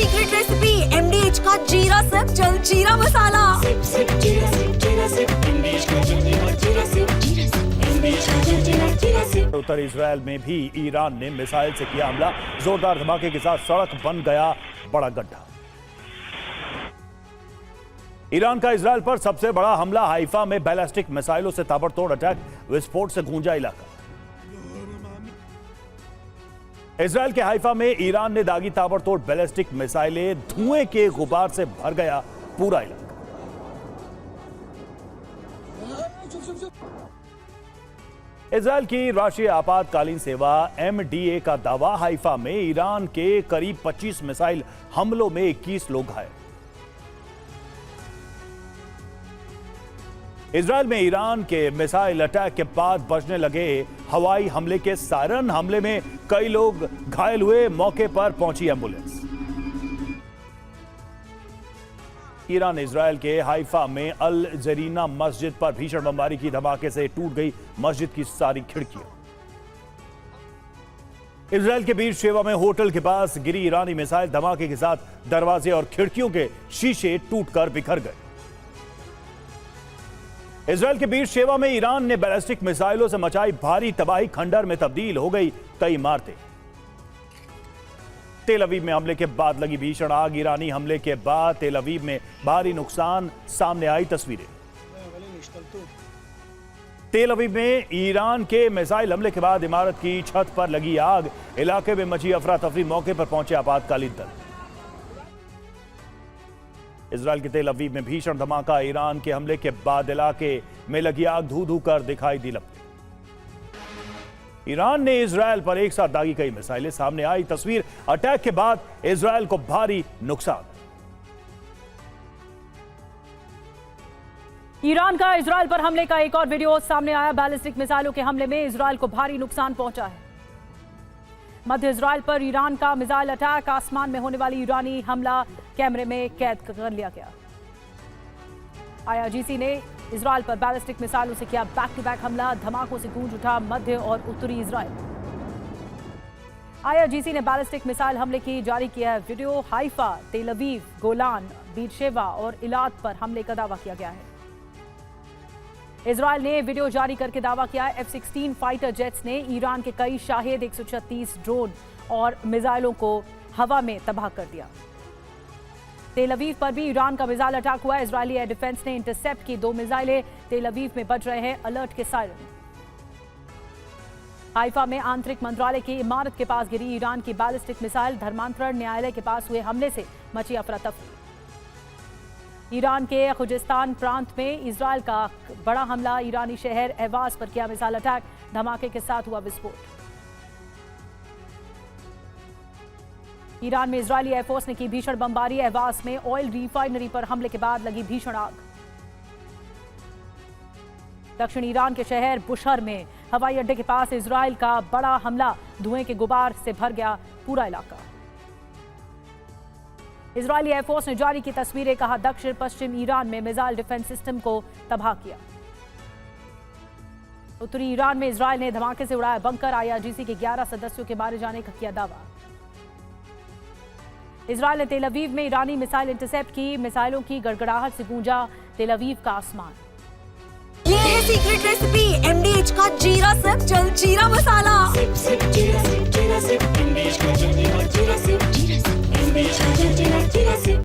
Secret recipe MDH का जीरा SIP jaljeera मसाला। SIP SIP जीरा सिप MDH का जलजीरा जीरा सिप MDH का जलजीरा जीरा सिप। उत्तर इजराइल में भी ईरान ने मिसाइल से किया हमला। जोरदार धमाके के साथ सड़क बन गया बड़ा गड्ढा। ईरान का इजराइल पर सबसे बड़ा हमला। हाइफा में बैलिस्टिक मिसाइलों से ताबड़तोड़ अटैक, विस्फोट से गूंजा इलाका। इजराइल के हाइफा में ईरान ने दागी ताबड़तोड़ बैलिस्टिक मिसाइलें, धुएं के गुबार से भर गया पूरा इलाका। इजराइल की राष्ट्रीय आपातकालीन सेवा MDA का दावा, हाइफा में ईरान के करीब 25 मिसाइल हमलों में 21 लोग घायल। इजराइल में ईरान के मिसाइल अटैक के बाद बजने लगे हवाई हमले के सायरन। हमले में कई लोग घायल हुए, मौके पर पहुंची एम्बुलेंस। ईरान इजराइल के हाइफा में अल जरीना मस्जिद पर भीषण बमबारी की। धमाके से टूट गई मस्जिद की सारी खिड़कियां। इजराइल के बीर शेवा में होटल के पास गिरी ईरानी मिसाइल। धमाके के साथ दरवाजे और खिड़कियों के शीशे टूटकर बिखर गए। इजराइल के बीर शेवा में ईरान ने बैलिस्टिक मिसाइलों से मचाई भारी तबाही। खंडर में तब्दील हो गई कई इमारतें। तेल अवीव में हमले के बाद लगी भीषण आग। ईरानी हमले के बाद तेल अवीव में भारी नुकसान, सामने आई तस्वीरें। तेल अवीव में ईरान के मिसाइल हमले के बाद इमारत की छत पर लगी आग। इलाके में मची अफरा तफरी, मौके पर पहुंचे आपातकालीन दल। इजराइल के तेल अवीव में भीषण धमाका। ईरान के हमले के बाद इलाके में लगी आग धू धू कर दिखाई दी लपटें। ईरान ने इजराइल पर एक साथ दागी कई मिसाइलें, सामने आई तस्वीर। अटैक के बाद इजराइल को भारी नुकसान। ईरान का इजराइल पर हमले का एक और वीडियो सामने आया। बैलिस्टिक मिसाइलों के हमले में इजराइल को भारी नुकसान पहुंचा है। मध्य इजराइल पर ईरान का मिसाइल अटैक। आसमान में होने वाली ईरानी हमला कैमरे में कैद कर लिया गया। IRGC ने इजराइल पर बैलिस्टिक मिसाइलों से किया बैक टू बैक हमला। धमाकों से गूंज उठा मध्य और उत्तरी इजराइल। IRGC ने बैलिस्टिक मिसाइल हमले की जारी किया है वीडियो। हाइफा, तेल अवीव, गोलान, बीरशेवा और इलाद पर हमले का दावा किया गया है। इजराइल ने वीडियो जारी करके दावा किया है F-16 फाइटर जेट्स ने ईरान के कई शाहिद 136 ड्रोन और मिसाइलों को हवा में तबाह कर दिया। तेल अवीव पर भी ईरान का मिसाइल अटैक हुआ। इजरायली एयर डिफेंस ने इंटरसेप्ट की 2 मिसाइलें। तेल अवीव में बज रहे हैं अलर्ट के सायरन। हाइफा में आंतरिक मंत्रालय की इमारत के पास गिरी ईरान की बैलिस्टिक मिसाइल। धर्मांतरण न्यायालय के पास हुए हमले से मची अफरा तफरी। ईरान के खुजिस्तान प्रांत में इजराइल का बड़ा हमला। ईरानी शहर एवाज पर किया मिसाइल अटैक। धमाके के साथ हुआ विस्फोट। ईरान में इजरायली एयरफोर्स ने की भीषण बमबारी। एवाज में ऑयल रिफाइनरी पर हमले के बाद लगी भीषण आग। दक्षिण ईरान के शहर बुशहर में हवाई अड्डे के पास इजराइल का बड़ा हमला। धुएं के गुबार से भर गया पूरा इलाका। इजरायली एयरफोर्स ने जारी की तस्वीरें। कहा दक्षिण पश्चिम ईरान में मिसाइल डिफेंस सिस्टम को तबाह किया। उत्तरी ईरान में इजराइल ने धमाके से उड़ाया बंकर। IRGC के 11 सदस्यों के मारे जाने का किया दावा। इजराइल ने तेल अवीव में ईरानी मिसाइल इंटरसेप्ट की। मिसाइलों की गड़गड़ाहट से गूंजा तेल अवीव का आसमान। ये है सीक्रेट रेसिपी MDH का जीरा सिप जलजीरा मसाला। सिप सिप जीरा सिप MDH का जलजीरा जीरा सिप MDH का जलजीरा जीरा सिप।